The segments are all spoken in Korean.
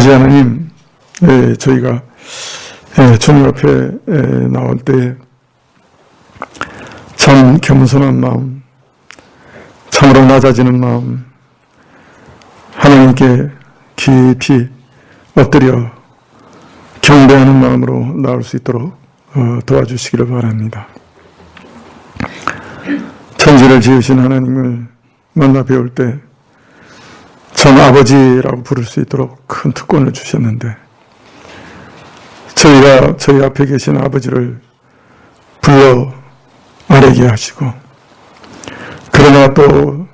아버지 하나님, 저희가 주님 앞에 나올 때 참 겸손한 마음, 참으로 낮아지는 마음, 하나님께 깊이 엎드려 경배하는 마음으로 나올 수 있도록 도와주시기를 바랍니다. 천지를 지으신 하나님을 만나 배울 때 전 아버지라고 부를 수 있도록 큰 특권을 주셨는데, 저희가 저희 앞에 계신 아버지를 불러 아뢰게 하시고, 그러나 또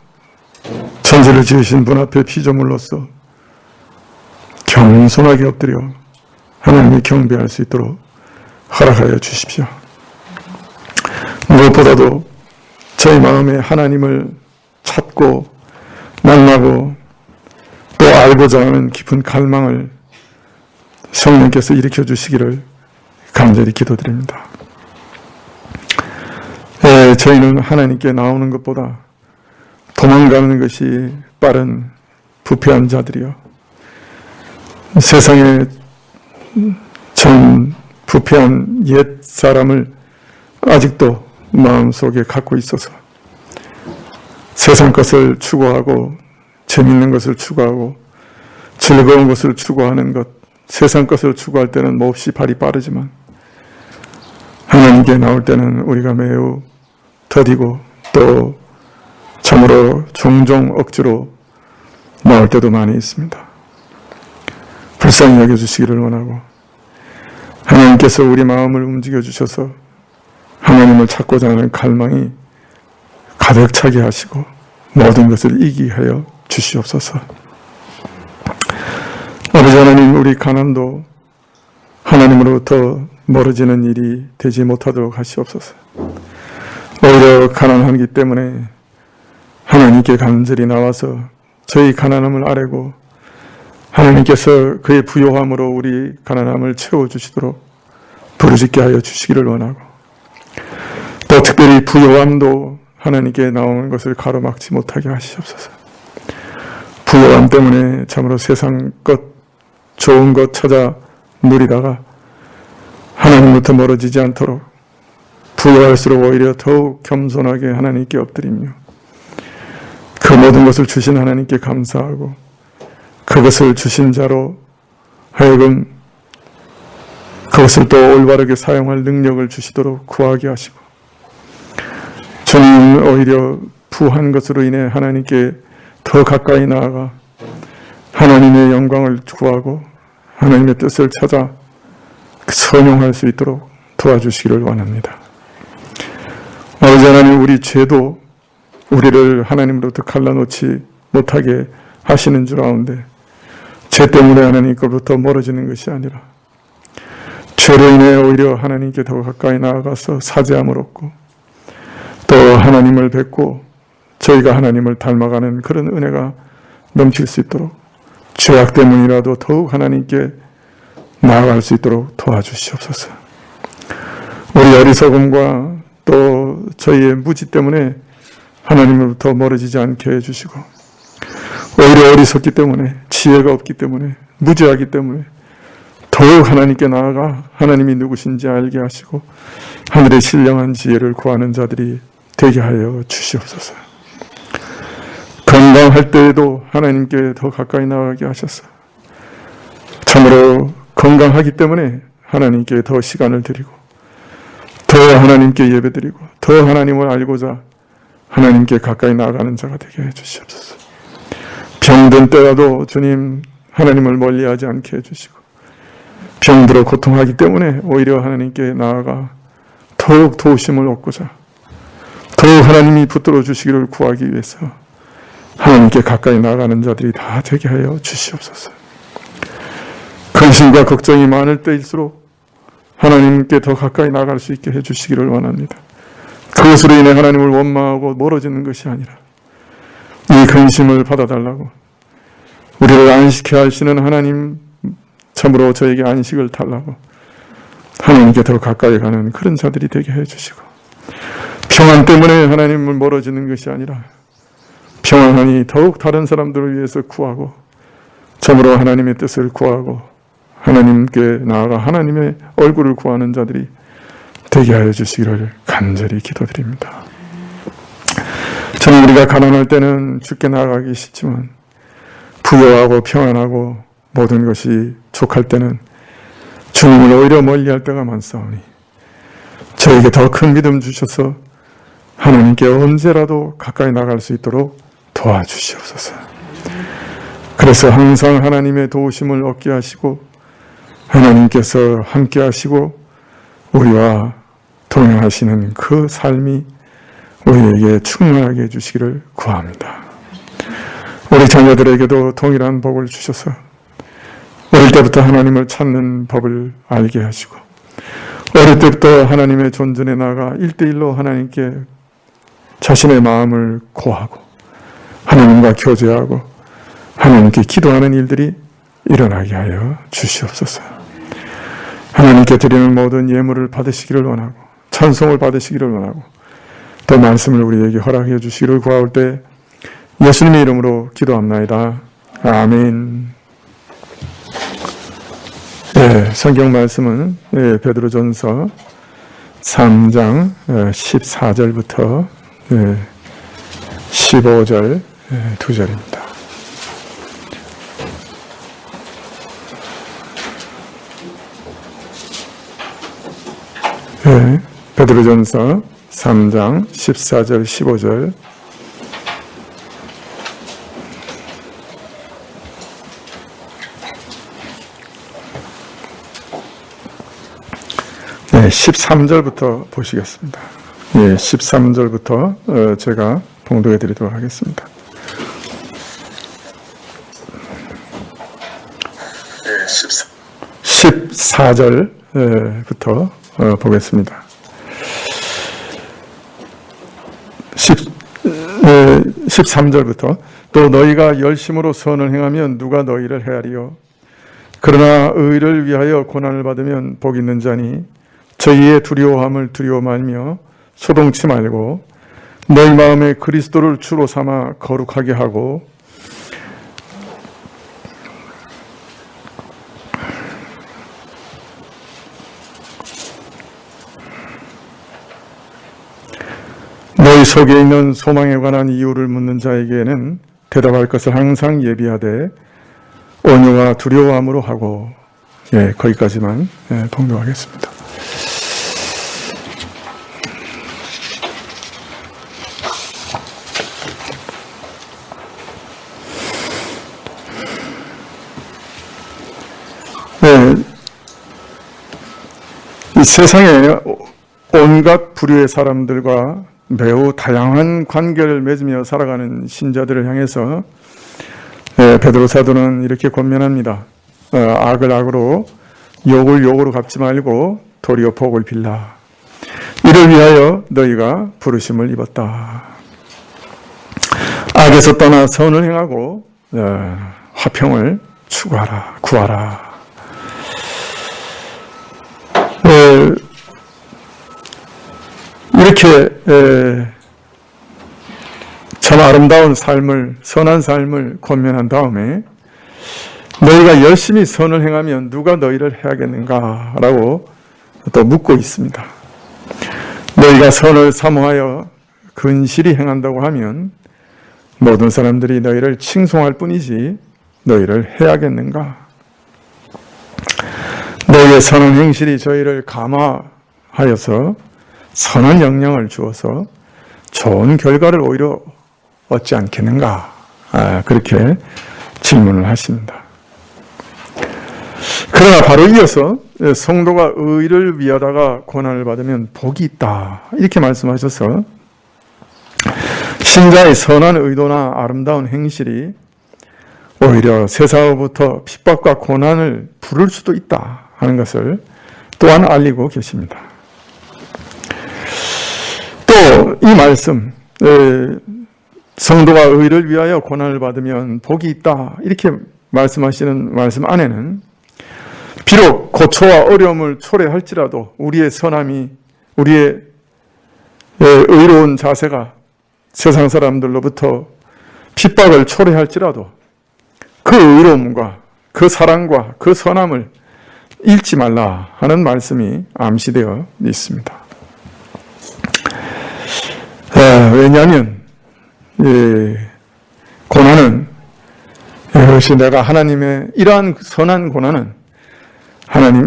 천지를 지으신 분 앞에 피조물로서 겸손하게 엎드려 하나님을 경배할 수 있도록 허락하여 주십시오. 무엇보다도 저희 마음에 하나님을 찾고 만나고 또 알고자 하는 깊은 갈망을 성령께서 일으켜 주시기를 간절히 기도드립니다. 저희는 하나님께 나오는 것보다 도망가는 것이 빠른 부패한 자들이요, 세상의 전 부패한 옛 사람을 아직도 마음속에 갖고 있어서 세상 것을 추구하고 재밌는 것을 추구하고 즐거운 것을 추구하는 것, 세상 것을 추구할 때는 몹시 발이 빠르지만 하나님께 나올 때는 우리가 매우 더디고 또 참으로 종종 억지로 나올 때도 많이 있습니다. 불쌍히 여겨주시기를 원하고, 하나님께서 우리 마음을 움직여 주셔서 하나님을 찾고자 하는 갈망이 가득 차게 하시고 모든 것을 이기게 하여 주시옵소서. 아버지 하나님, 우리 가난도 하나님으로부터 멀어지는 일이 되지 못하도록 하시옵소서. 오히려 가난하기 때문에 하나님께 간절히 나와서 저희 가난함을 아뢰고 하나님께서 그의 부요함으로 우리 가난함을 채워주시도록 부르짖게 하여 주시기를 원하고, 또 특별히 부요함도 하나님께 나오는 것을 가로막지 못하게 하시옵소서. 부요함 때문에 참으로 세상 것, 좋은 것 찾아 누리다가 하나님부터 멀어지지 않도록 부요할수록 오히려 더욱 겸손하게 하나님께 엎드리며 그 모든 것을 주신 하나님께 감사하고 그것을 주신 자로 하여금 그것을 또 올바르게 사용할 능력을 주시도록 구하게 하시고, 주님 오히려 부한 것으로 인해 하나님께 더 가까이 나아가 하나님의 영광을 구하고 하나님의 뜻을 찾아 선용할 수 있도록 도와주시기를 원합니다. 아버지 하나님, 우리 죄도 우리를 하나님으로부터 갈라놓지 못하게 하시는 줄 아는데, 죄 때문에 하나님께로부터 멀어지는 것이 아니라 죄로 인해 오히려 하나님께 더 가까이 나아가서 사죄함을 얻고 또 하나님을 뵙고 저희가 하나님을 닮아가는 그런 은혜가 넘칠 수 있도록 죄악 때문이라도 더욱 하나님께 나아갈 수 있도록 도와주시옵소서. 우리 어리석음과 또 저희의 무지 때문에 하나님으로부터 멀어지지 않게 해주시고, 오히려 어리석기 때문에, 지혜가 없기 때문에, 무지하기 때문에 더욱 하나님께 나아가 하나님이 누구신지 알게 하시고 하늘의 신령한 지혜를 구하는 자들이 되게 하여 주시옵소서. 건강할 때에도 하나님께 더 가까이 나아가게 하셔서 참으로 건강하기 때문에 하나님께 더 시간을 드리고 더 하나님께 예배드리고 더 하나님을 알고자 하나님께 가까이 나아가는 자가 되게 해주시옵소서. 병든 때라도 주님 하나님을 멀리하지 않게 해주시고, 병들어 고통하기 때문에 오히려 하나님께 나아가 더욱 도우심을 얻고자 더욱 하나님이 붙들어 주시기를 구하기 위해서 하나님께 가까이 나아가는 자들이 다 되게 하여 주시옵소서. 근심과 걱정이 많을 때일수록 하나님께 더 가까이 나아갈 수 있게 해주시기를 원합니다. 그것으로 인해 하나님을 원망하고 멀어지는 것이 아니라 이 근심을 받아달라고, 우리를 안식해 하시는 하나님 참으로 저에게 안식을 달라고 하나님께 더 가까이 가는 그런 자들이 되게 해주시고, 평안 때문에 하나님을 멀어지는 것이 아니라 평안하니 더욱 다른 사람들을 위해서 구하고 참으로 하나님의 뜻을 구하고 하나님께 나아가 하나님의 얼굴을 구하는 자들이 되게 하여 주시기를 간절히 기도드립니다. 저는 우리가 가난할 때는 주께 나아가기 쉽지만 부유하고 평안하고 모든 것이 족할 때는 주님을 오히려 멀리할 때가 많사오니 저에게 더 큰 믿음 주셔서 하나님께 언제라도 가까이 나갈 수 있도록 도와주시옵소서. 그래서 항상 하나님의 도우심을 얻게 하시고 하나님께서 함께 하시고 우리와 동행하시는 그 삶이 우리에게 충만하게 해주시기를 구합니다. 우리 자녀들에게도 동일한 복을 주셔서 어릴 때부터 하나님을 찾는 법을 알게 하시고 어릴 때부터 하나님의 존전에 나가 1대1로 하나님께 자신의 마음을 고하고 하나님과 교제하고 하나님께 기도하는 일들이 일어나게 하여 주시옵소서. 하나님께 드리는 모든 예물을 받으시기를 원하고 찬송을 받으시기를 원하고 또 말씀을 우리에게 허락해 주시기를 구하올 때 예수님의 이름으로 기도합나이다. 아멘. 성경 말씀은 베드로전서 3장 14절부터 15절 2절입니다. 베드로전서 3장 14절 15절 네, 13절부터 보시겠습니다. 13절부터 제가 봉독해 드리도록 하겠습니다. 14절부터 보겠습니다. 13절부터 또 너희가 열심으로 선을 행하면 누가 너희를 헤아리요 그러나 의를 위하여 고난을 받으면 복 있는 자니 저희의 두려워함을 두려워 말며 소동치 말고 너희 마음에 그리스도를 주로 삼아 거룩하게 하고 너희 속에 있는 소망에 관한 이유를 묻는 자에게는 대답할 것을 항상 예비하되 온유와 두려워함으로 하고 거기까지만 봉독하겠습니다. 이 세상에 온갖 부류의 사람들과 매우 다양한 관계를 맺으며 살아가는 신자들을 향해서 베드로 사도는 이렇게 권면합니다. 악을 악으로 욕을 욕으로 갚지 말고 도리어 복을 빌라. 이를 위하여 너희가 부르심을 입었다. 악에서 떠나 선을 행하고 화평을 추구하라, 구하라. 이렇게 참 아름다운 삶을, 선한 삶을 권면한 다음에 너희가 열심히 선을 행하면 누가 너희를 해야겠는가 라고 또 묻고 있습니다. 너희가 선을 사모하여 근실히 행한다고 하면 모든 사람들이 너희를 칭송할 뿐이지 너희를 해야겠는가? 너희의 선한 행실이 저희를 감화하여서 선한 영향을 주어서 좋은 결과를 오히려 얻지 않겠는가? 그렇게 질문을 하십니다. 그러나 바로 이어서 성도가 의를 위하다가 고난을 받으면 복이 있다. 이렇게 말씀하셔서 신자의 선한 의도나 아름다운 행실이 오히려 세상으로부터 핍박과 고난을 부를 수도 있다 하는 것을 또한 알리고 계십니다. 또 이 말씀, 성도가 의를 위하여 고난을 받으면 복이 있다 이렇게 말씀하시는 말씀 안에는 비록 고초와 어려움을 초래할지라도 우리의 선함이, 우리의 의로운 자세가 세상 사람들로부터 핍박을 초래할지라도 그 의로움과 그 사랑과 그 선함을 잃지 말라 하는 말씀이 암시되어 있습니다. 왜냐하면 고난은 이것이 내가 하나님의 이러한 선한 고난은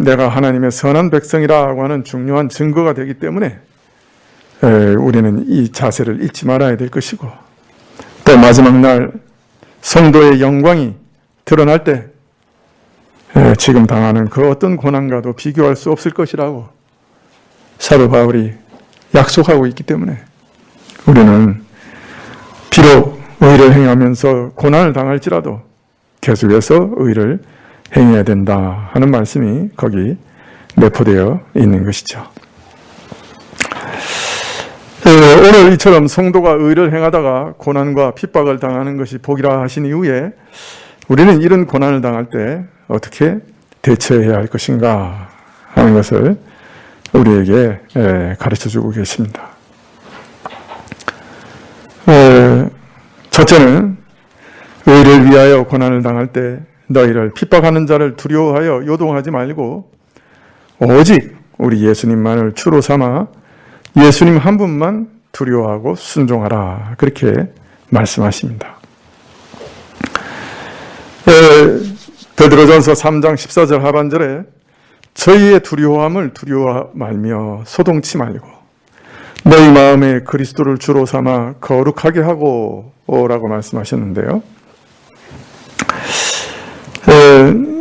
내가 하나님의 선한 백성이라고 하는 중요한 증거가 되기 때문에 우리는 이 자세를 잊지 말아야 될 것이고, 또 마지막 날 성도의 영광이 드러날 때 지금 당하는 그 어떤 고난과도 비교할 수 없을 것이라고 사도 바울이 약속하고 있기 때문에 우리는 비록 의를 행하면서 고난을 당할지라도 계속해서 의를 행해야 된다 하는 말씀이 거기 내포되어 있는 것이죠. 오늘 이처럼 성도가 의를 행하다가 고난과 핍박을 당하는 것이 복이라 하신 이후에 우리는 이런 고난을 당할 때 어떻게 대처해야 할 것인가 하는 것을 우리에게 가르쳐주고 계십니다. 첫째는 의를 위하여 고난을 당할 때 너희를 핍박하는 자를 두려워하여 요동하지 말고 오직 우리 예수님만을 주로 삼아 예수님 한 분만 두려워하고 순종하라, 그렇게 말씀하십니다. 베드로전서 3장 14절 하반절에 저희의 두려워함을 두려워 말며 소동치 말고 너희 마음에 그리스도를 주로 삼아 거룩하게 하고 라고 말씀하셨는데요.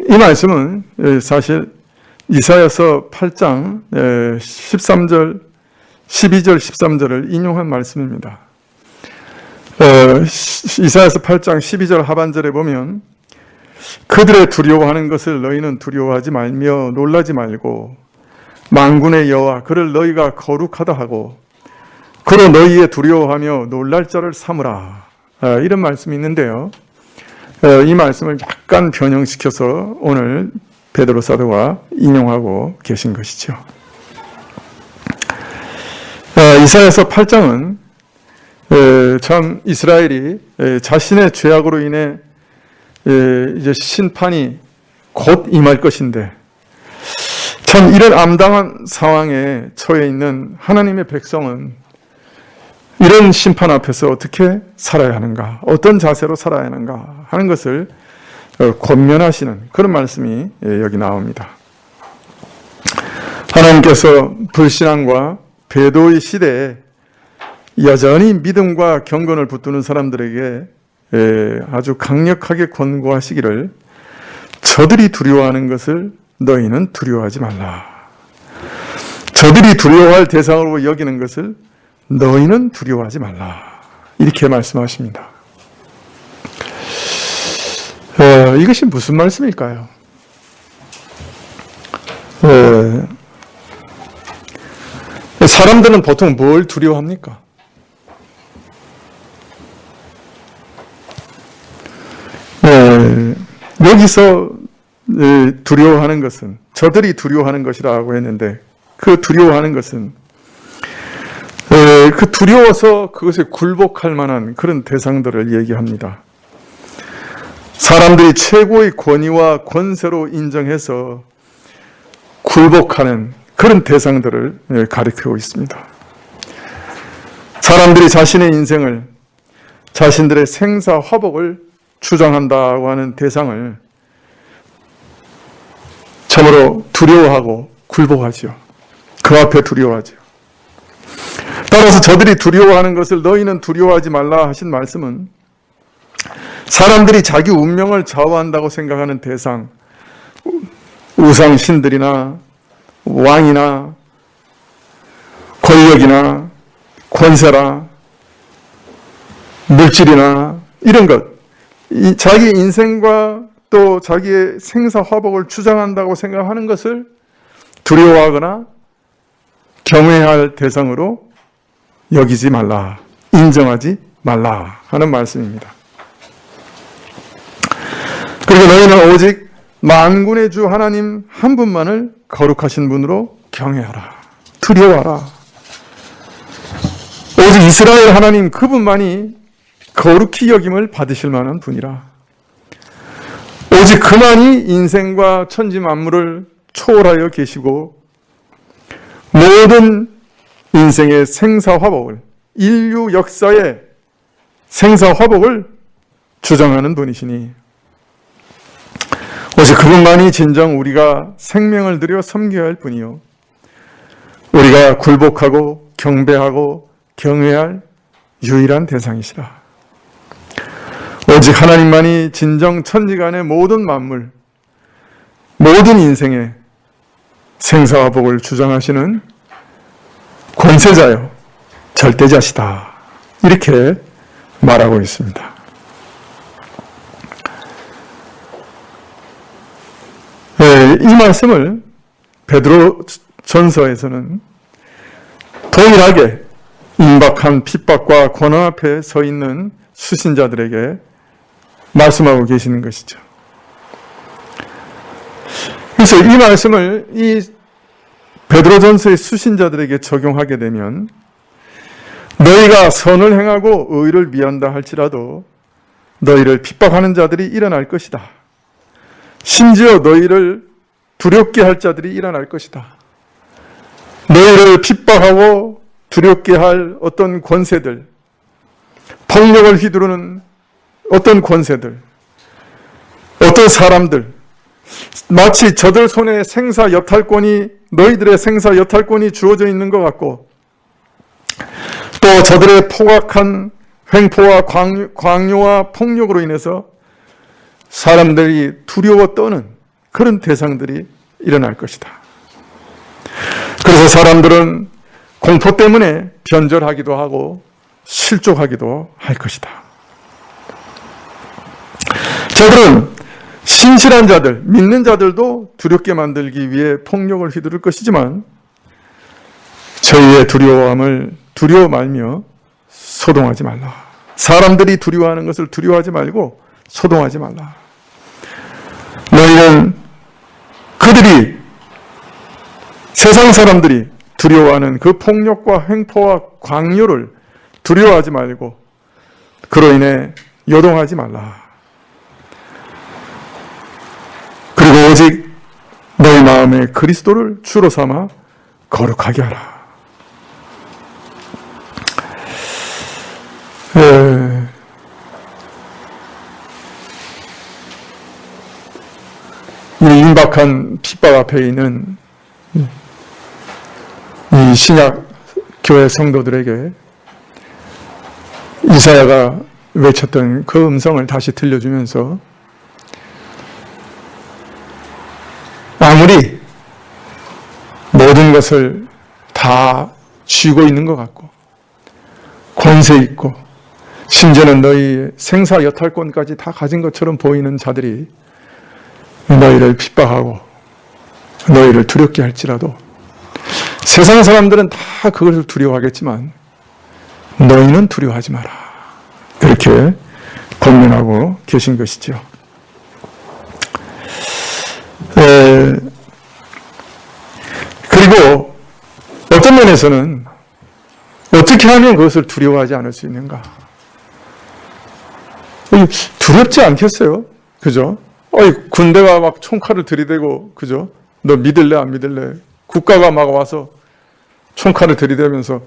이 말씀은 사실 이사야서 8장 13절, 12절, 13절을 인용한 말씀입니다. 이사야서 8장 12절 하반절에 보면 그들의 두려워하는 것을 너희는 두려워하지 말며 놀라지 말고 만군의 여호와 그를 너희가 거룩하다 하고 그로 너희의 두려워하며 놀랄 자를 삼으라, 이런 말씀이 있는데요. 이 말씀을 약간 변형시켜서 오늘 베드로 사도가 인용하고 계신 것이죠. 이사야서 8장은 참 이스라엘이 자신의 죄악으로 인해 이제 심판이 곧 임할 것인데, 참 이런 암담한 상황에 처해 있는 하나님의 백성은 이런 심판 앞에서 어떻게 살아야 하는가, 어떤 자세로 살아야 하는가 하는 것을 권면하시는 그런 말씀이 여기 나옵니다. 하나님께서 불신앙과 배도의 시대에 여전히 믿음과 경건을 붙드는 사람들에게 아주 강력하게 권고하시기를 저들이 두려워하는 것을 너희는 두려워하지 말라. 저들이 두려워할 대상으로 여기는 것을 너희는 두려워하지 말라. 이렇게 말씀하십니다. 이것이 무슨 말씀일까요? 사람들은 보통 뭘 두려워합니까? 여기서 두려워하는 것은 저들이 두려워하는 것이라고 했는데, 그 두려워하는 것은 그 두려워서 그것에 굴복할 만한 그런 대상들을 얘기합니다. 사람들이 최고의 권위와 권세로 인정해서 굴복하는 그런 대상들을 가리키고 있습니다. 사람들이 자신의 인생을, 자신들의 생사화복을 주장한다고 하는 대상을 참으로 두려워하고 굴복하죠. 그 앞에 두려워하죠. 따라서 저들이 두려워하는 것을 너희는 두려워하지 말라 하신 말씀은 사람들이 자기 운명을 좌우한다고 생각하는 대상, 우상신들이나 왕이나 권력이나 권세나 물질이나 이런 것, 자기 인생과 또 자기의 생사화복을 주장한다고 생각하는 것을 두려워하거나 경외할 대상으로 여기지 말라, 인정하지 말라 하는 말씀입니다. 그리고 너희는 오직 만군의 주 하나님 한 분만을 거룩하신 분으로 경외하라, 두려워하라. 오직 이스라엘 하나님 그분만이 거룩히 여김을 받으실 만한 분이라. 오직 그만이 인생과 천지 만물을 초월하여 계시고 모든 인생의 생사화복을, 인류 역사의 생사화복을 주장하는 분이시니 오직 그분만이 진정 우리가 생명을 들여 섬겨야 할 분이요, 우리가 굴복하고 경배하고 경외할 유일한 대상이시라. 오직 하나님만이 진정 천지간의 모든 만물, 모든 인생의 생사와 복을 주장하시는 권세자요 절대자시다, 이렇게 말하고 있습니다. 이 말씀을 베드로 전서에서는 동일하게 임박한 핍박과 고난 앞에 서 있는 수신자들에게 말씀하고 계시는 것이죠. 그래서 이 말씀을 이 베드로전서의 수신자들에게 적용하게 되면 너희가 선을 행하고 의를 미한다 할지라도 너희를 핍박하는 자들이 일어날 것이다. 심지어 너희를 두렵게 할 자들이 일어날 것이다. 너희를 핍박하고 두렵게 할 어떤 권세들, 폭력을 휘두르는 어떤 권세들, 어떤 사람들, 마치 저들 손에 생사 여탈권이, 너희들의 생사 여탈권이 주어져 있는 것 같고, 또 저들의 포악한 횡포와 광요와 폭력으로 인해서 사람들이 두려워 떠는 그런 대상들이 일어날 것이다. 그래서 사람들은 공포 때문에 변절하기도 하고 실족하기도 할 것이다. 저들은 신실한 자들, 믿는 자들도 두렵게 만들기 위해 폭력을 휘두를 것이지만 저희의 두려움을 두려워 말며 소동하지 말라. 사람들이 두려워하는 것을 두려워하지 말고 소동하지 말라. 너희는 그들이, 세상 사람들이 두려워하는 그 폭력과 횡포와 광요를 두려워하지 말고 그로 인해 요동하지 말라. 그리고 오직 너희 마음에 그리스도를 주로 삼아 거룩하게 하라. 이 임박한 핍박 앞에 있는 이 신약 교회 성도들에게 이사야가 외쳤던 그 음성을 다시 들려주면서 아무리 모든 것을 다 쥐고 있는 것 같고 권세 있고 심지어는 너희 생사 여탈권까지 다 가진 것처럼 보이는 자들이 너희를 핍박하고 너희를 두렵게 할지라도 세상 사람들은 다 그것을 두려워하겠지만 너희는 두려워하지 마라. 그렇게 권면하고 계신 것이죠. 그리고 어떤 면에서는 어떻게 하면 그것을 두려워하지 않을 수 있는가? 두렵지 않겠어요? 그죠? 군대가 막 총칼을 들이대고, 그죠? 너 믿을래, 안 믿을래? 국가가 막 와서 총칼을 들이대면서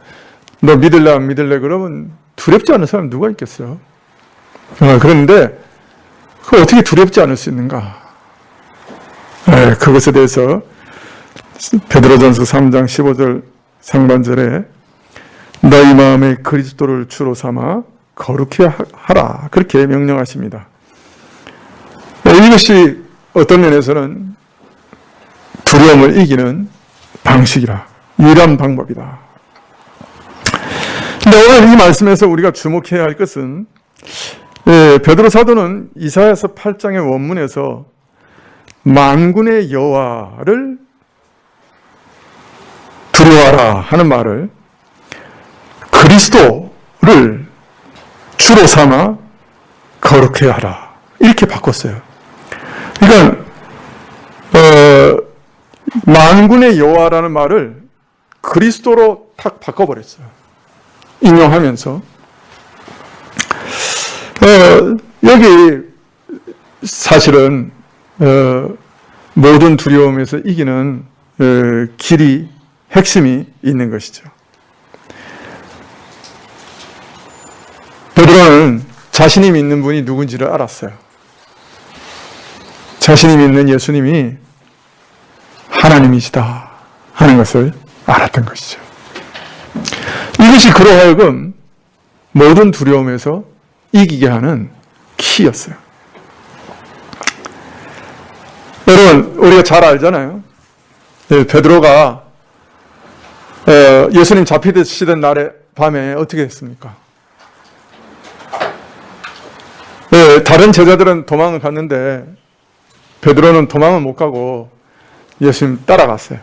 너 믿을래, 안 믿을래? 그러면 두렵지 않은 사람 누가 있겠어요? 그런데 그걸 어떻게 두렵지 않을 수 있는가? 그것에 대해서 베드로전서 3장 15절 상반절에 너희 마음에 그리스도를 주로 삼아 거룩히 하라, 그렇게 명령하십니다. 이것이 어떤 면에서는 두려움을 이기는 방식이라, 유일한 방법이다. 근데 오늘 이 말씀에서 우리가 주목해야 할 것은 베드로 사도는 이사야서 8장의 원문에서 만군의 여호와를 두려워하라 하는 말을 그리스도를 주로 삼아 거룩해 하라, 이렇게 바꿨어요. 그러니까 만군의 여호와라는 말을 그리스도로 탁 바꿔버렸어요. 인용하면서 여기 사실은 모든 두려움에서 이기는 길이, 핵심이 있는 것이죠. 베드로는 자신이 믿는 분이 누군지를 알았어요. 자신이 믿는 예수님이 하나님이시다 하는 것을 알았던 것이죠. 이것이 그로 하여금 모든 두려움에서 이기게 하는 키였어요. 여러분, 우리가 잘 알잖아요. 베드로가 예수님 잡히시던 날에 밤에 어떻게 했습니까? 다른 제자들은 도망을 갔는데 베드로는 도망은 못 가고 예수님 따라갔어요.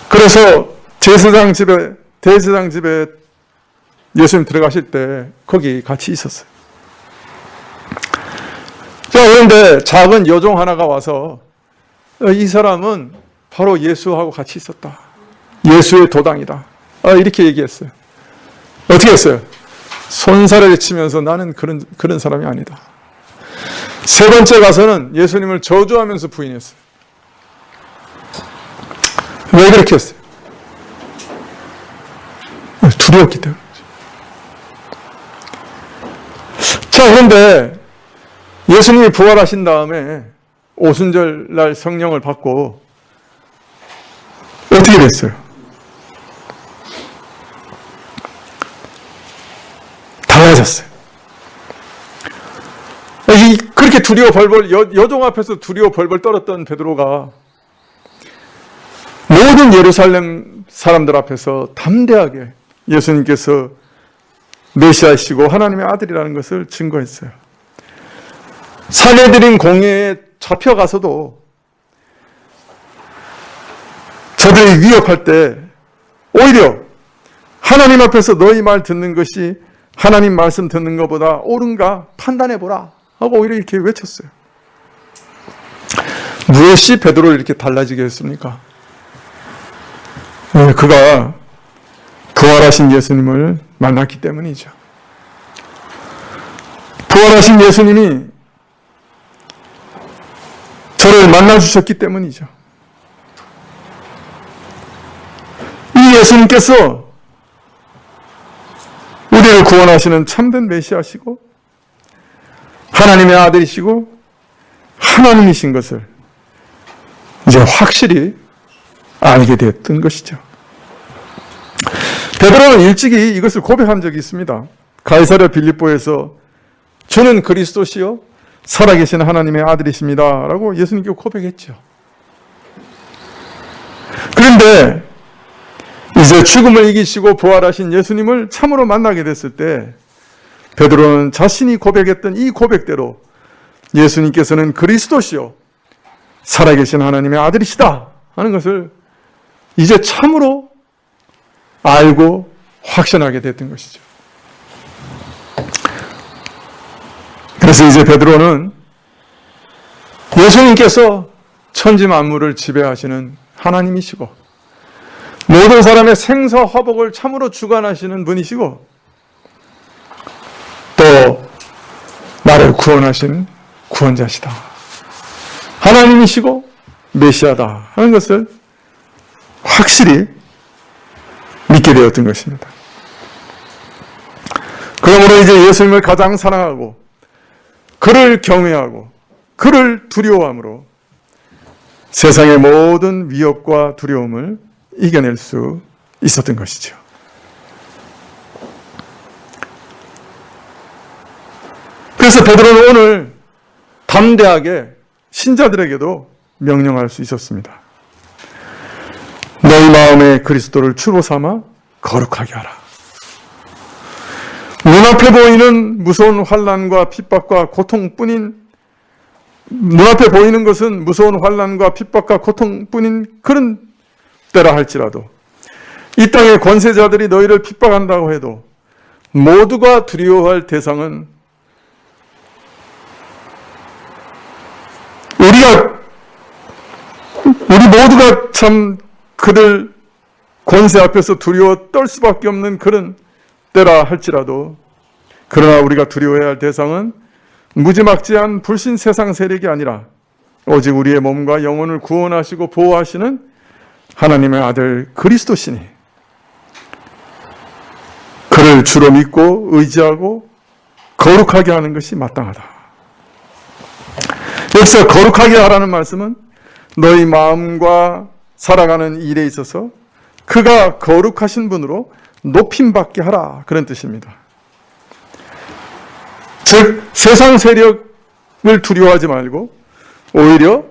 그래서 대제사장 집에 예수님 들어가실 때 거기 같이 있었어요. 자, 그런데 작은 여종 하나가 와서 이 사람은 바로 예수하고 같이 있었다. 예수의 도당이다. 이렇게 얘기했어요. 어떻게 했어요? 손살을 치면서 나는 그런 사람이 아니다. 세 번째 가서는 예수님을 저주하면서 부인했어요. 왜 그렇게 했어요? 두려웠기 때문이죠. 자, 그런데 예수님이 부활하신 다음에 오순절 날 성령을 받고 어떻게 됐어요? 달라졌어요. 그렇게 두려워 벌벌, 여종 앞에서 두려워 벌벌 떨었던 베드로가 모든 예루살렘 사람들 앞에서 담대하게 예수님께서 메시아이시고 하나님의 아들이라는 것을 증거했어요. 사내들인 공회에 잡혀가서도 저들이 위협할 때 오히려 하나님 앞에서 너희 말 듣는 것이 하나님 말씀 듣는 것보다 옳은가 판단해보라 하고 오히려 이렇게 외쳤어요. 무엇이 베드로를 이렇게 달라지게 했습니까? 그가 부활하신 예수님을 만났기 때문이죠. 부활하신 예수님이 저를 만나주셨기 때문이죠. 이 예수님께서 우리를 구원하시는 참된 메시아시고 하나님의 아들이시고 하나님이신 것을 이제 확실히 알게 됐던 것이죠. 베드로는 일찍이 이것을 고백한 적이 있습니다. 가이사랴 빌립보에서 저는 그리스도시요 살아계신 하나님의 아들이십니다 라고 예수님께 고백했죠. 그런데 이제 죽음을 이기시고 부활하신 예수님을 참으로 만나게 됐을 때 베드로는 자신이 고백했던 이 고백대로 예수님께서는 그리스도시요 살아계신 하나님의 아들이시다 하는 것을 이제 참으로 알고 확신하게 됐던 것이죠. 그래서 이제 베드로는 예수님께서 천지 만물을 지배하시는 하나님이시고 모든 사람의 생사화복을 참으로 주관하시는 분이시고 또 나를 구원하신 구원자시다. 하나님이시고 메시아다 하는 것을 확실히 믿게 되었던 것입니다. 그러므로 이제 예수님을 가장 사랑하고 그를 경외하고 그를 두려워함으로 세상의 모든 위협과 두려움을 이겨낼 수 있었던 것이죠. 그래서 베드로는 오늘 담대하게 신자들에게도 명령할 수 있었습니다. 너희 마음에 그리스도를 주로 삼아 거룩하게 하라. 눈앞에 보이는 무서운 환난과 핍박과 고통뿐인 눈앞에 보이는 것은 무서운 환난과 핍박과 고통뿐인 그런 때라 할지라도 이 땅의 권세자들이 너희를 핍박한다고 해도 모두가 두려워할 대상은 우리 모두가 참 그들 권세 앞에서 두려워 떨 수밖에 없는 그런 때라 할지라도 그러나 우리가 두려워해야 할 대상은 무지막지한 불신 세상 세력이 아니라 오직 우리의 몸과 영혼을 구원하시고 보호하시는 하나님의 아들 그리스도시니 그를 주로 믿고 의지하고 거룩하게 하는 것이 마땅하다. 여기서 거룩하게 하라는 말씀은 너희 마음과 살아가는 일에 있어서 그가 거룩하신 분으로 높임받게 하라, 그런 뜻입니다. 즉 세상 세력을 두려워하지 말고 오히려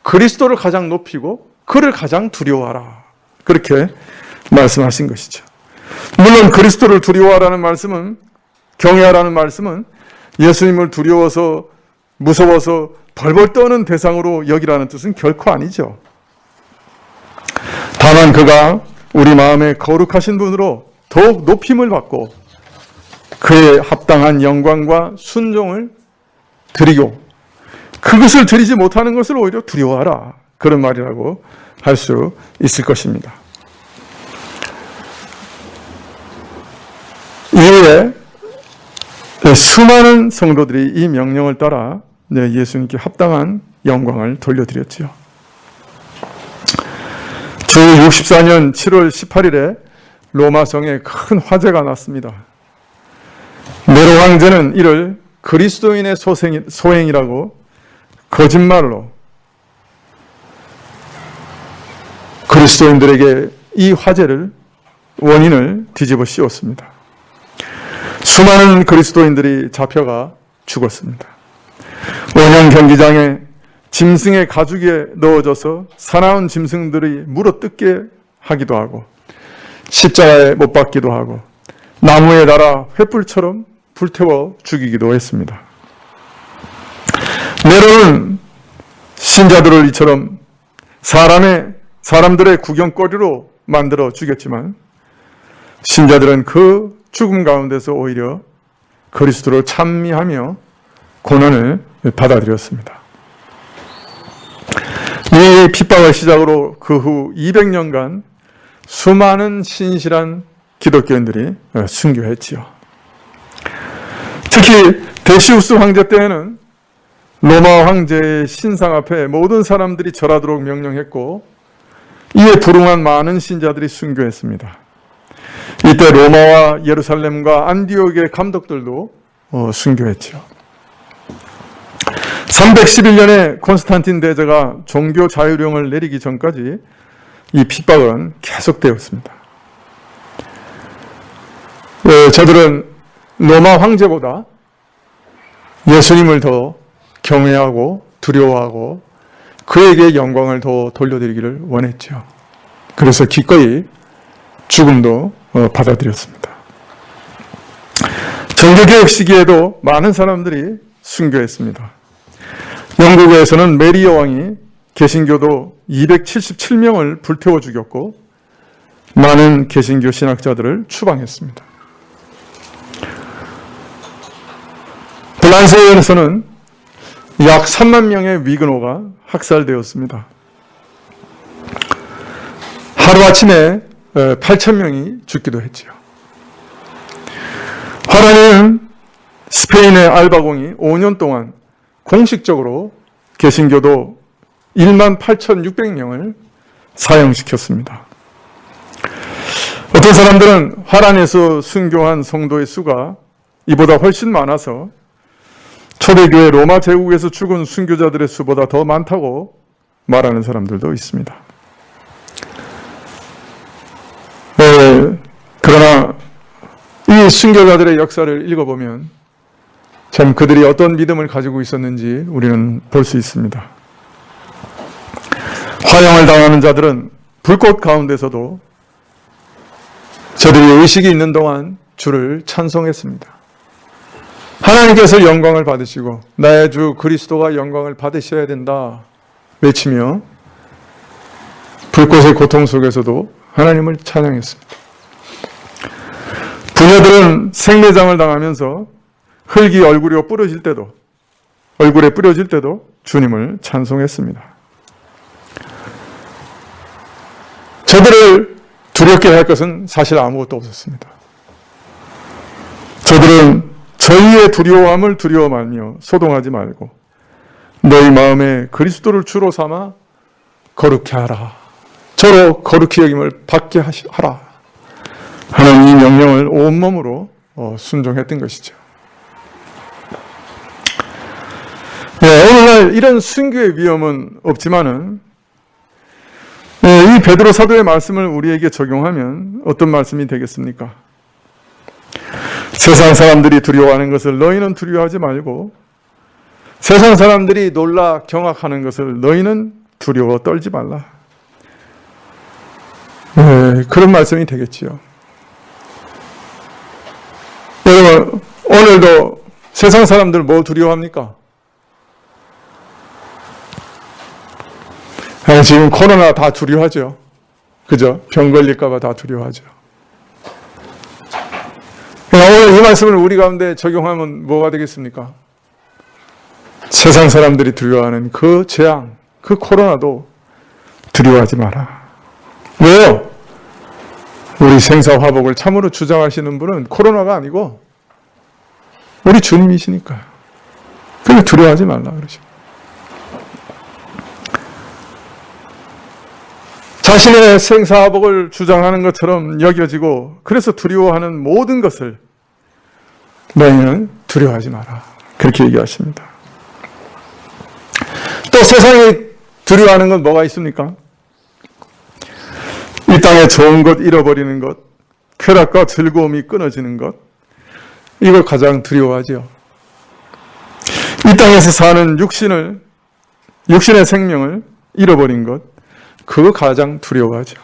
그리스도를 가장 높이고 그를 가장 두려워하라, 그렇게 말씀하신 것이죠. 물론 그리스도를 두려워하라는 말씀은, 경외하라는 말씀은 예수님을 두려워서 무서워서 벌벌 떠는 대상으로 여기라는 뜻은 결코 아니죠. 다만 그가 우리 마음에 거룩하신 분으로 더욱 높임을 받고 그에 합당한 영광과 순종을 드리고 그것을 드리지 못하는 것을 오히려 두려워하라, 그런 말이라고 할 수 있을 것입니다. 이후에 수많은 성도들이 이 명령을 따라 예수님께 합당한 영광을 돌려드렸지요. 주 64년 7월 18일에 로마성에 큰 화재가 났습니다. 네로 황제는 이를 그리스도인의 소행이라고 거짓말로 그리스도인들에게 이 화재를, 원인을 뒤집어 씌웠습니다. 수많은 그리스도인들이 잡혀가 죽었습니다. 원형 경기장에 짐승의 가죽에 넣어져서 사나운 짐승들이 물어뜯게 하기도 하고 십자가에 못 박기도 하고 나무에 달아 횃불처럼 불태워 죽이기도 했습니다. 네로는 신자들을 이처럼 사람들의 구경거리로 만들어 죽였지만 신자들은 그 죽음 가운데서 오히려 그리스도를 찬미하며 고난을 받아들였습니다. 이 핍박을 시작으로 그 후 200년간 수많은 신실한 기독교인들이 순교했지요. 특히 데시우스 황제 때에는 로마 황제의 신상 앞에 모든 사람들이 절하도록 명령했고 이에 불응한 많은 신자들이 순교했습니다. 이때 로마와 예루살렘과 안디옥의 감독들도 순교했죠. 311년에 콘스탄틴 대제가 종교 자유령을 내리기 전까지 이 핍박은 계속되었습니다. 저들은 로마 황제보다 예수님을 더 경외하고 두려워하고 그에게 영광을 더 돌려드리기를 원했죠. 그래서 기꺼이 죽음도 받아들였습니다. 종교개혁 시기에도 많은 사람들이 순교했습니다. 영국에서는 메리 여왕이 개신교도 277명을 불태워 죽였고 많은 개신교 신학자들을 추방했습니다. 프랑스에서는 약 3만 명의 위그노가 학살되었습니다. 하루아침에 8,000명이 죽기도 했지요. 화란에는 스페인의 알바공이 5년 동안 공식적으로 개신교도 18,600명을 사형시켰습니다. 어떤 사람들은 화란에서 순교한 성도의 수가 이보다 훨씬 많아서 초대교회 로마 제국에서 죽은 순교자들의 수보다 더 많다고 말하는 사람들도 있습니다. 그러나 이 순교자들의 역사를 읽어보면 참 그들이 어떤 믿음을 가지고 있었는지 우리는 볼 수 있습니다. 화형을 당하는 자들은 불꽃 가운데서도 저들이 의식이 있는 동안 주를 찬송했습니다. 하나님께서 영광을 받으시고 나의 주 그리스도가 영광을 받으셔야 된다 외치며 불꽃의 고통 속에서도 하나님을 찬양했습니다. 부녀들은 생매장을 당하면서 흙이 얼굴에 뿌려질 때도 주님을 찬송했습니다. 저들을 두렵게 할 것은 사실 아무것도 없었습니다. 저들은 저희의 두려움을 두려워 말며 소동하지 말고 너희 마음에 그리스도를 주로 삼아 거룩히 하라. 저로 거룩히 여김을 받게 하라. 하는 이 명령을 온몸으로 순종했던 것이죠. 네, 오늘날 이런 순교의 위험은 없지만은 이 베드로 사도의 말씀을 우리에게 적용하면 어떤 말씀이 되겠습니까? 세상 사람들이 두려워하는 것을 너희는 두려워하지 말고 세상 사람들이 놀라 경악하는 것을 너희는 두려워 떨지 말라. 네, 그런 말씀이 되겠지요. 여러분, 오늘도 세상 사람들 뭐 두려워합니까? 지금 코로나 다 두려워하죠. 그죠? 병 걸릴까봐 다 두려워하죠. 오늘 이 말씀을 우리 가운데 적용하면 뭐가 되겠습니까? 세상 사람들이 두려워하는 그 재앙, 그 코로나도 두려워하지 마라. 왜요? 우리 생사화복을 참으로 주장하시는 분은 코로나가 아니고 우리 주님이시니까요. 그래서 두려워하지 말라 그러죠. 자신의 생사화복을 주장하는 것처럼 여겨지고 그래서 두려워하는 모든 것을 너희는 두려워하지 마라. 그렇게 얘기하십니다. 또 세상이 두려워하는 건 뭐가 있습니까? 이 땅에 좋은 것 잃어버리는 것, 쾌락과 즐거움이 끊어지는 것, 이걸 가장 두려워하죠. 이 땅에서 사는 육신의 생명을 잃어버린 것, 그거 가장 두려워하죠.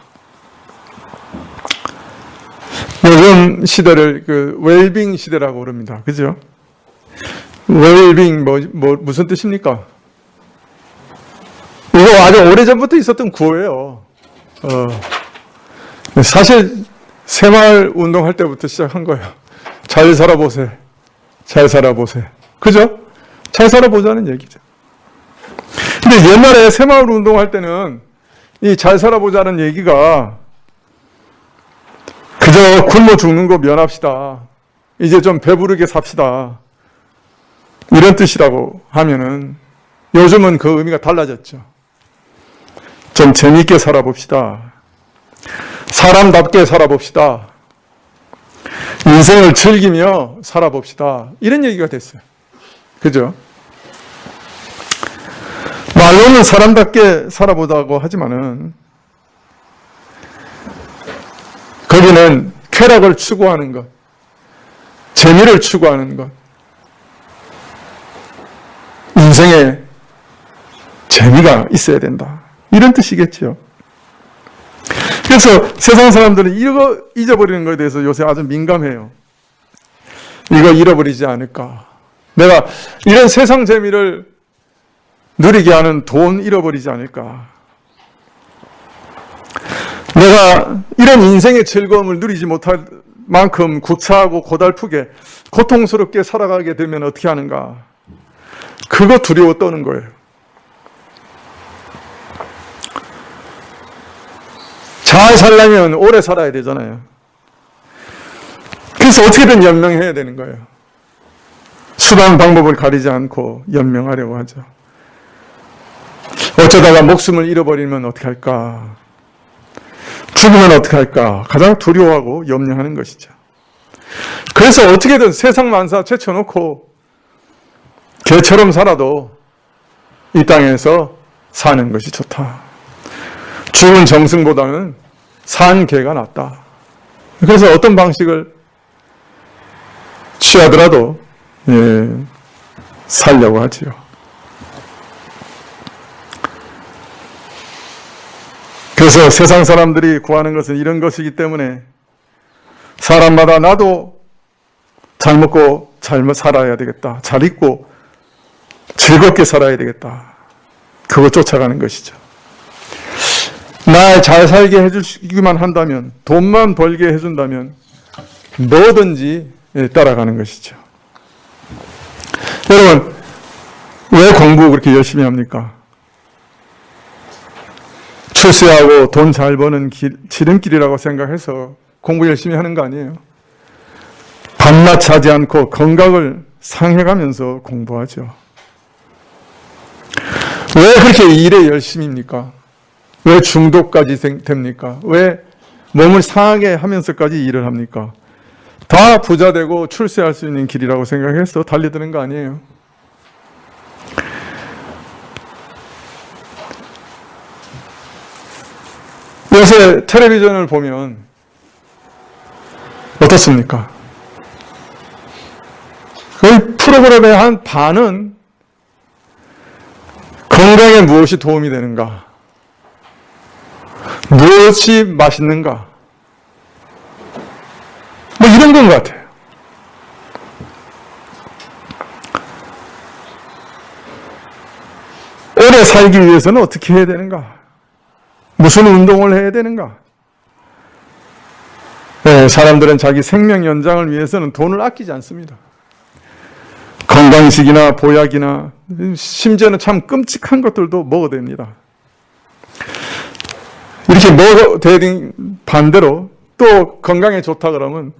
요즘 시대를 웰빙 시대라고 그럽니다. 그죠? 웰빙 무슨 뜻입니까? 이거 아주 오래전부터 있었던 구호예요. 사실 새마을 운동할 때부터 시작한 거예요. 잘 살아보세. 잘 살아보세. 그죠? 잘 살아보자는 얘기죠. 근데 옛날에 새마을 운동할 때는 이 잘 살아보자는 얘기가 그저 굶어 죽는 거 면합시다. 이제 좀 배부르게 삽시다. 이런 뜻이라고 하면은 요즘은 그 의미가 달라졌죠. 좀 재미있게 살아봅시다. 사람답게 살아봅시다. 인생을 즐기며 살아봅시다. 이런 얘기가 됐어요. 그죠? 말로는 사람답게 살아보자고 하지만은 거기는 쾌락을 추구하는 것, 재미를 추구하는 것, 인생에 재미가 있어야 된다. 이런 뜻이겠죠. 그래서 세상 사람들은 이거 잊어버리는 것에 대해서 요새 아주 민감해요. 이거 잃어버리지 않을까. 내가 이런 세상 재미를 누리게 하는 돈 잃어버리지 않을까. 내가 이런 인생의 즐거움을 누리지 못할 만큼 구차하고 고달프게 고통스럽게 살아가게 되면 어떻게 하는가. 그거 두려워 떠는 거예요. 잘 살려면 오래 살아야 되잖아요. 그래서 어떻게든 연명해야 되는 거예요. 수단 방법을 가리지 않고 연명하려고 하죠. 어쩌다가 목숨을 잃어버리면 어떻게 할까? 죽으면 어떻게 할까? 가장 두려워하고 염려하는 것이죠. 그래서 어떻게든 세상 만사 제쳐놓고 개처럼 살아도 이 땅에서 사는 것이 좋다. 죽은 정승보다는 산 개가 낫다. 그래서 어떤 방식을 취하더라도 살려고 하지요. 그래서 세상 사람들이 구하는 것은 이런 것이기 때문에 사람마다 나도 잘 먹고 잘 살아야 되겠다. 잘 입고 즐겁게 살아야 되겠다. 그거 쫓아가는 것이죠. 날 잘 살게 해주기만 한다면, 돈만 벌게 해준다면 뭐든지 따라가는 것이죠. 여러분, 왜 공부 그렇게 열심히 합니까? 출세하고 돈 잘 버는 지름길이라고 생각해서 공부 열심히 하는 거 아니에요. 밤낮 자지 않고 건강을 상해가면서 공부하죠. 왜 그렇게 일에 열심입니까? 왜 중독까지 됩니까? 왜 몸을 상하게 하면서까지 일을 합니까? 다 부자 되고 출세할 수 있는 길이라고 생각해서 달려드는 거 아니에요. 요새 텔레비전을 보면 어떻습니까? 그 프로그램의 한 반은 건강에 무엇이 도움이 되는가? 무엇이 맛있는가? 뭐 이런 건 것 같아요. 오래 살기 위해서는 어떻게 해야 되는가? 무슨 운동을 해야 되는가? 네, 사람들은 자기 생명 연장을 위해서는 돈을 아끼지 않습니다. 건강식이나 보약이나 심지어는 참 끔찍한 것들도 먹어야 됩니다. 이렇게 먹어야 반대로 또 건강에 좋다 그러면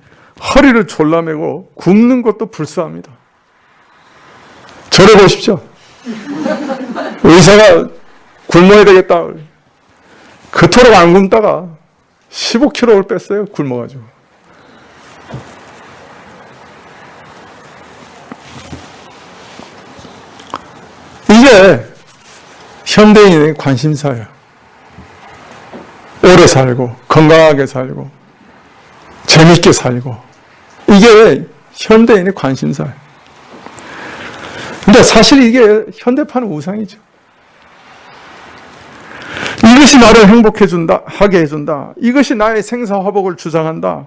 허리를 졸라매고 굶는 것도 불사합니다. 저래 보십시오. 의사가 굶어야 되겠다. 그토록 안 굶다가 15kg를 뺐어요. 굶어가지고. 이게 현대인의 관심사예요. 오래 살고 건강하게 살고 재밌게 살고 이게 현대인의 관심사예요. 근데 사실 이게 현대판은 우상이죠. 이것이 나를 행복해준다, 하게 해준다. 이것이 나의 생사화복을 주장한다.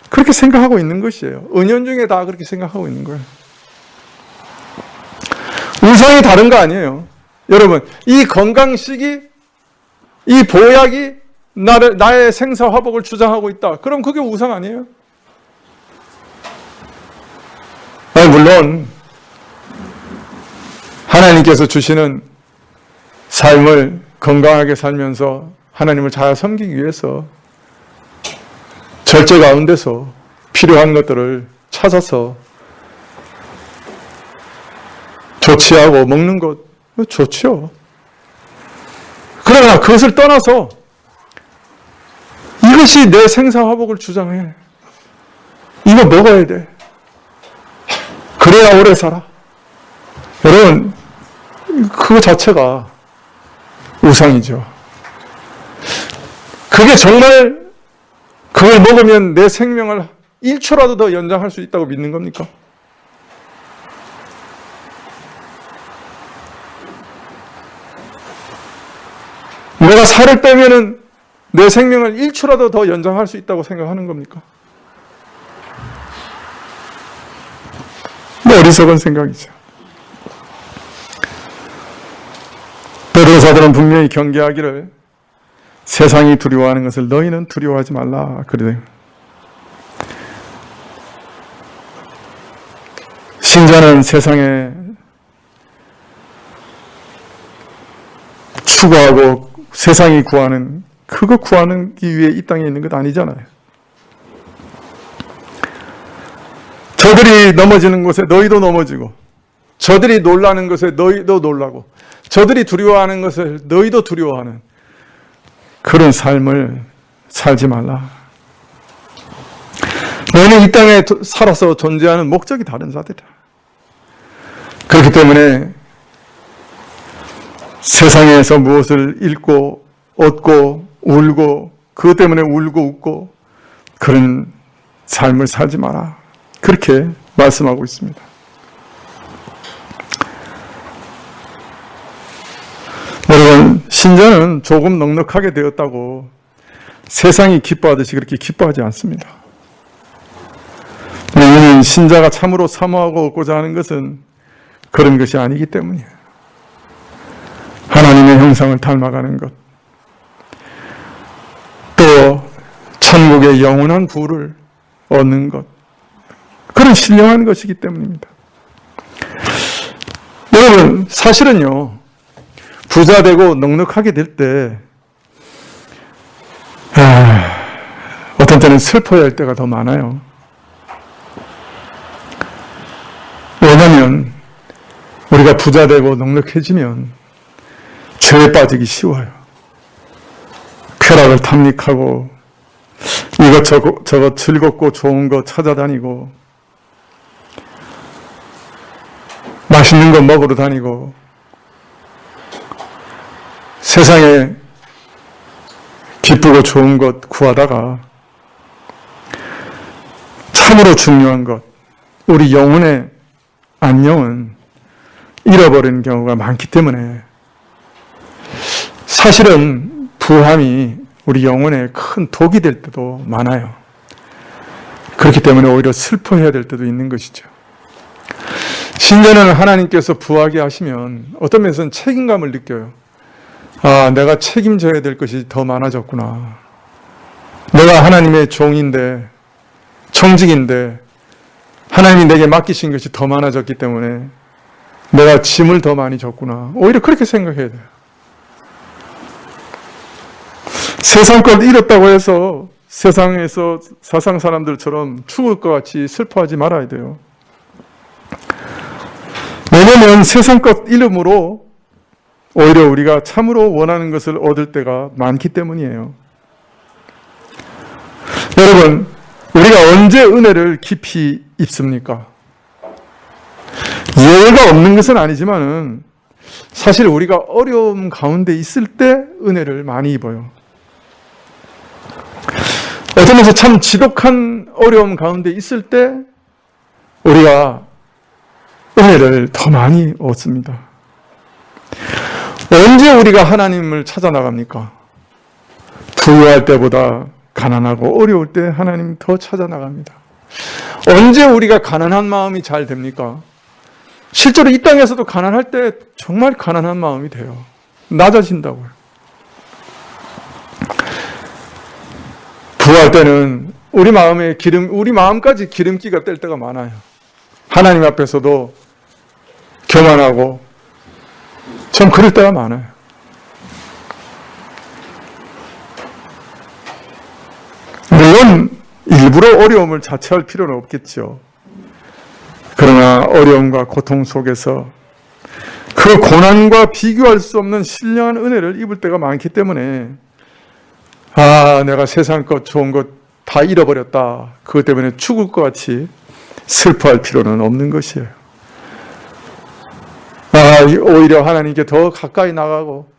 그렇게 생각하고 있는 것이에요. 은연중에 다 그렇게 생각하고 있는 거예요. 우상이 다른 거 아니에요. 여러분, 이 건강식이, 이 보약이 나의 생사화복을 주장하고 있다. 그럼 그게 우상 아니에요? 물론 하나님께서 주시는 삶을 건강하게 살면서 하나님을 잘 섬기기 위해서 절제 가운데서 필요한 것들을 찾아서 조치하고 먹는 것 좋죠. 그러나 그것을 떠나서 이것이 내 생사화복을 주장해. 이거 먹어야 돼. 그래야 오래 살아. 여러분, 그거 자체가 우상이죠. 그게 정말 그걸 먹으면 내 생명을 1초라도 더 연장할 수 있다고 믿는 겁니까? 내가 살을 빼면은 내 생명을 1초라도 더 연장할 수 있다고 생각하는 겁니까? 어리석은 생각이죠. 베드로사들은 분명히 경계하기를 세상이 두려워하는 것을 너희는 두려워하지 말라 그래요. 신자는 세상에 추구하고 세상이 구하는 그거 구하기 위해 이 땅에 있는 것 아니잖아요. 저들이 넘어지는 곳에 너희도 넘어지고 저들이 놀라는 것에 너희도 놀라고 저들이 두려워하는 것을 너희도 두려워하는 그런 삶을 살지 말라. 너희는 이 땅에 살아서 존재하는 목적이 다른 자들이다. 그렇기 때문에 세상에서 무엇을 잃고 얻고 울고 그것 때문에 울고 웃고 그런 삶을 살지 마라. 그렇게 말씀하고 있습니다. 여러분, 신자는 조금 넉넉하게 되었다고 세상이 기뻐하듯이 그렇게 기뻐하지 않습니다. 왜냐하면 신자가 참으로 사모하고 얻고자 하는 것은 그런 것이 아니기 때문이에요. 하나님의 형상을 닮아가는 것, 또 천국의 영원한 부를 얻는 것, 그런 신령한 것이기 때문입니다. 여러분, 사실은요, 부자 되고 넉넉하게 될 때, 어떤 때는 슬퍼야 할 때가 더 많아요. 왜냐하면, 우리가 부자 되고 넉넉해지면, 죄에 빠지기 쉬워요. 쾌락을 탐닉하고 이것저것 즐겁고 좋은 거 찾아다니고 맛있는 거 먹으러 다니고 세상에 기쁘고 좋은 것 구하다가 참으로 중요한 것, 우리 영혼의 안녕은 잃어버리는 경우가 많기 때문에 사실은 부함이 우리 영혼에 큰 독이 될 때도 많아요. 그렇기 때문에 오히려 슬퍼해야 될 때도 있는 것이죠. 신자는 하나님께서 부하게 하시면 어떤 면에서는 책임감을 느껴요. 아, 내가 책임져야 될 것이 더 많아졌구나. 내가 하나님의 종인데, 청직인데 하나님이 내게 맡기신 것이 더 많아졌기 때문에 내가 짐을 더 많이 졌구나. 오히려 그렇게 생각해야 돼요. 세상 것 잃었다고 해서 세상에서 사상 사람들처럼 죽을 것 같이 슬퍼하지 말아야 돼요. 왜냐하면 세상 것 잃음으로 오히려 우리가 참으로 원하는 것을 얻을 때가 많기 때문이에요. 여러분, 우리가 언제 은혜를 깊이 입습니까? 예외가 없는 것은 아니지만은 사실 우리가 어려움 가운데 있을 때 은혜를 많이 입어요. 어떤 면에서 참 지독한 어려움 가운데 있을 때 우리가 은혜를 더 많이 얻습니다. 언제 우리가 하나님을 찾아 나갑니까? 부유할 때보다 가난하고 어려울 때 하나님 더 찾아 나갑니다. 언제 우리가 가난한 마음이 잘 됩니까? 실제로 이 땅에서도 가난할 때 정말 가난한 마음이 돼요. 낮아진다고요. 부유할 때는 우리 마음까지 기름기가 뗄 때가 많아요. 하나님 앞에서도 교만하고 좀 그럴 때가 많아요. 물론 일부러 어려움을 자처할 필요는 없겠죠. 그러나 어려움과 고통 속에서 그 고난과 비교할 수 없는 신령한 은혜를 입을 때가 많기 때문에 아, 내가 세상 것 좋은 것 다 잃어버렸다. 그것 때문에 죽을 것 같이 슬퍼할 필요는 없는 것이에요. 아, 오히려 하나님께 더 가까이 나가고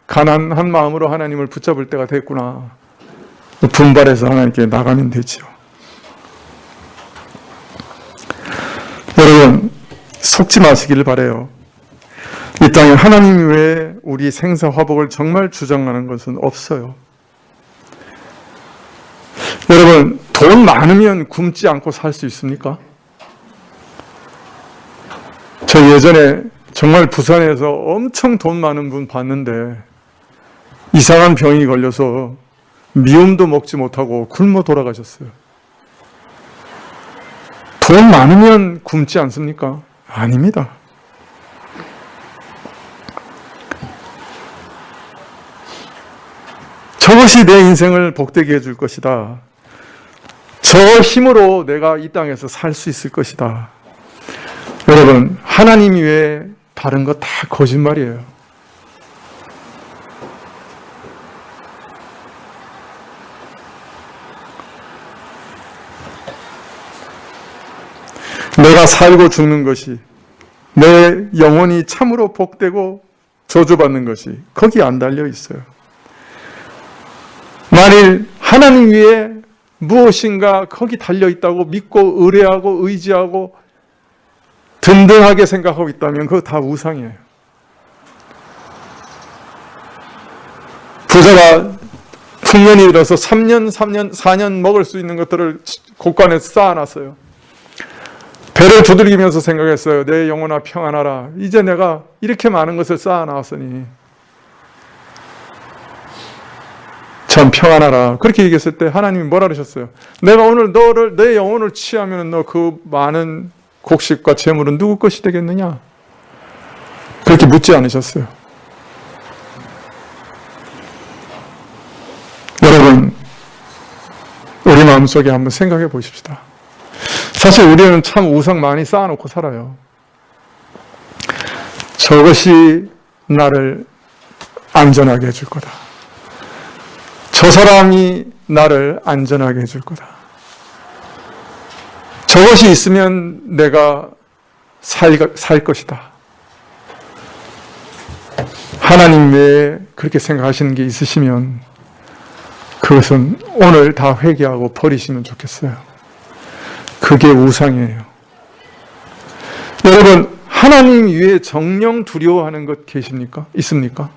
가난한 마음으로 하나님을 붙잡을 때가 됐구나. 분발해서 하나님께 나가면 되죠. 여러분, 속지 마시기를 바라요. 이 땅에 하나님 외에 우리 생사화복을 정말 주장하는 것은 없어요. 여러분, 돈 많으면 굶지 않고 살 수 있습니까? 저 예전에 정말 부산에서 엄청 돈 많은 분 봤는데 이상한 병이 걸려서 미움도 먹지 못하고 굶어 돌아가셨어요. 돈 많으면 굶지 않습니까? 아닙니다. 저것이 내 인생을 복되게 해줄 것이다. 저 힘으로 내가 이 땅에서 살 수 있을 것이다. 여러분, 하나님 외에 다른 거 다 거짓말이에요. 내가 살고 죽는 것이, 내 영혼이 참으로 복되고 저주받는 것이 거기 안 달려 있어요. 만일 하나님 위에 무엇인가 거기 달려 있다고 믿고 의뢰하고 의지하고 든든하게 생각하고 있다면 그거 다 우상이에요. 부자가 풍년이 들어서 3년, 4년 먹을 수 있는 것들을 곳간에 쌓아놨어요. 배를 두들기면서 생각했어요. 내 영혼아 평안하라. 이제 내가 이렇게 많은 것을 쌓아놨으니 참 평안하라. 그렇게 얘기했을 때 하나님이 뭐라 그러셨어요? 내가 오늘 내 영혼을 취하면 너 그 많은 곡식과 재물은 누구 것이 되겠느냐? 그렇게 묻지 않으셨어요. 여러분, 우리 마음속에 한번 생각해 보십시다. 사실 우리는 참 우상 많이 쌓아놓고 살아요. 저것이 나를 안전하게 해줄 거다. 저 사람이 나를 안전하게 해줄 거다. 저것이 있으면 내가 살 것이다. 하나님 외에 그렇게 생각하시는 게 있으시면 그것은 오늘 다 회개하고 버리시면 좋겠어요. 그게 우상이에요. 여러분, 하나님 위에 정령 두려워하는 것 계십니까? 있습니까?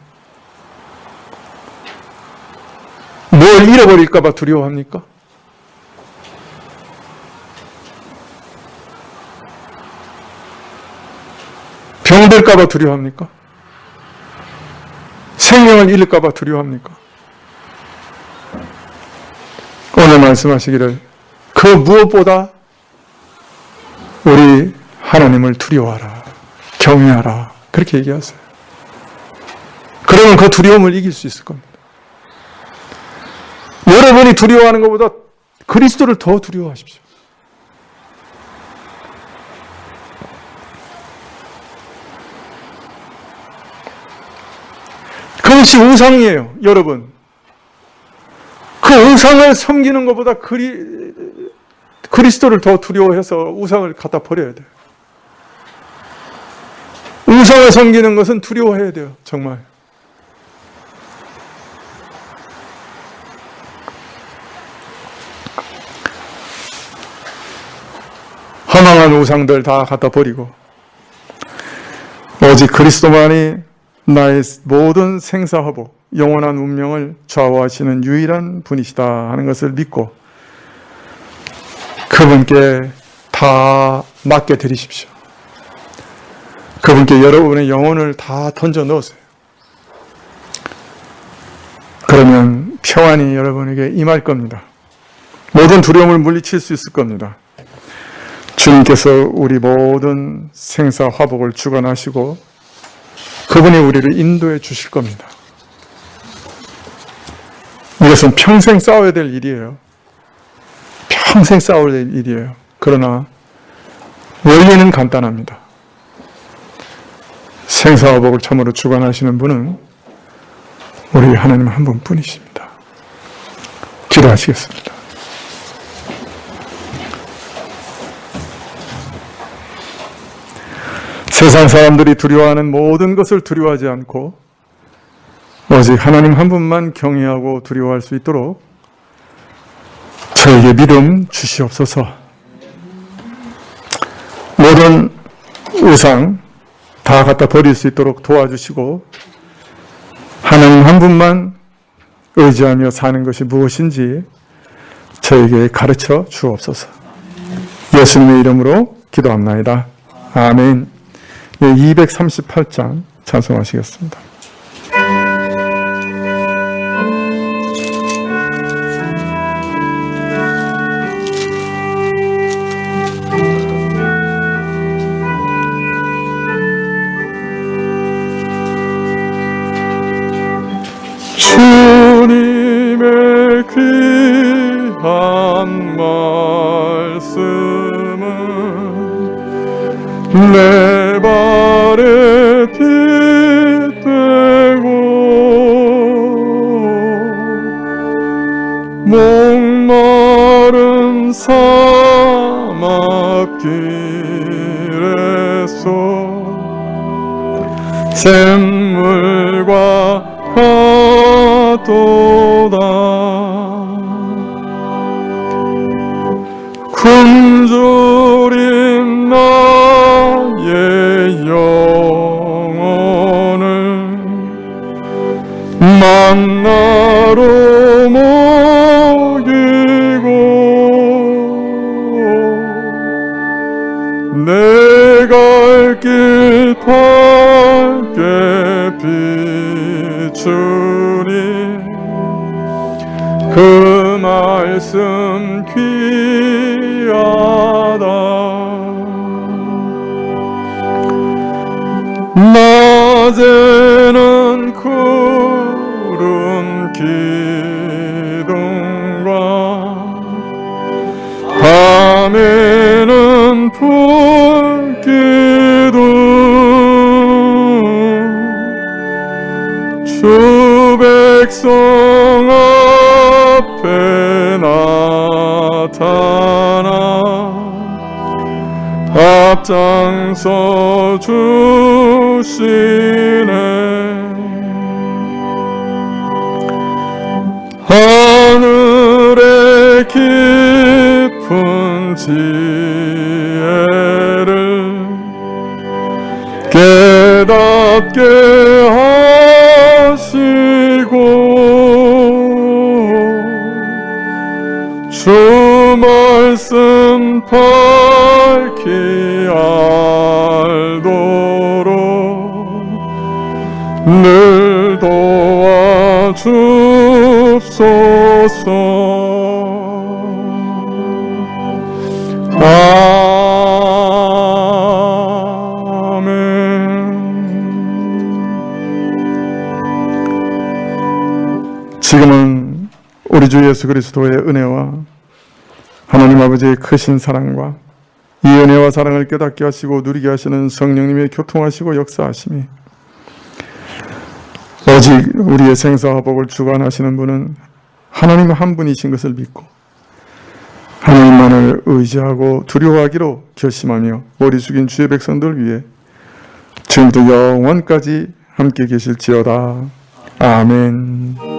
뭘 잃어버릴까 봐 두려워합니까? 병들까 봐 두려워합니까? 생명을 잃을까 봐 두려워합니까? 오늘 말씀하시기를 그 무엇보다 우리 하나님을 두려워하라, 경외하라, 그렇게 얘기하세요. 그러면 그 두려움을 이길 수 있을 겁니다. 여러분이 두려워하는 것보다 그리스도를 더 두려워하십시오. 그것이 우상이에요, 여러분. 그 우상을 섬기는 것보다 그리스도를 더 두려워해서 우상을 갖다 버려야 돼요. 우상을 섬기는 것은 두려워해야 돼요, 정말. 허망한 우상들 다 갖다 버리고 오직 그리스도만이 나의 모든 생사화복, 영원한 운명을 좌우하시는 유일한 분이시다 하는 것을 믿고 그분께 다 맡겨드리십시오. 그분께 여러분의 영혼을 다 던져 넣으세요. 그러면 평안이 여러분에게 임할 겁니다. 모든 두려움을 물리칠 수 있을 겁니다. 주님께서 우리 모든 생사화복을 주관하시고 그분이 우리를 인도해 주실 겁니다. 이것은 평생 싸워야 될 일이에요. 평생 싸워야 될 일이에요. 그러나 원리는 간단합니다. 생사화복을 참으로 주관하시는 분은 우리 하나님 한 분뿐이십니다. 기도하시겠습니다. 세상 사람들이 두려워하는 모든 것을 두려워하지 않고 오직 하나님 한 분만 경외하고 두려워할 수 있도록 저에게 믿음 주시옵소서. 모든 우상 다 갖다 버릴 수 있도록 도와주시고 하나님 한 분만 의지하며 사는 것이 무엇인지 저에게 가르쳐 주옵소서. 예수님의 이름으로 기도합나이다. 아멘. 238장 찬송하시겠습니다. 주님의 귀한 말씀은 내 발에 빗대고 목마른 사막길에서 샘물과 파도다 굶주린 나의 영혼을 만나로 먹이고 내 갈 길 밝게 비추니 그 말씀 귀하다. 낮에는 구름 기둥과 밤에는 불기둥 백성 앞에 나타나 앞장서 주시네. 하늘의 깊은 지혜를 깨닫게 하시고 주 말씀 밝히 알도록 늘 도와주옵소서. 지금은 우리 주 예수 그리스도의 은혜와 하나님 아버지의 크신 사랑과 이 은혜와 사랑을 깨닫게 하시고 누리게 하시는 성령님의 교통하시고 역사하심이 오직 우리의 생사와 복을 주관하시는 분은 하나님 한 분이신 것을 믿고 하나님만을 의지하고 두려워하기로 결심하며 머리 숙인 주의 백성들 위해 지금부터 영원까지 함께 계실지어다. 아멘.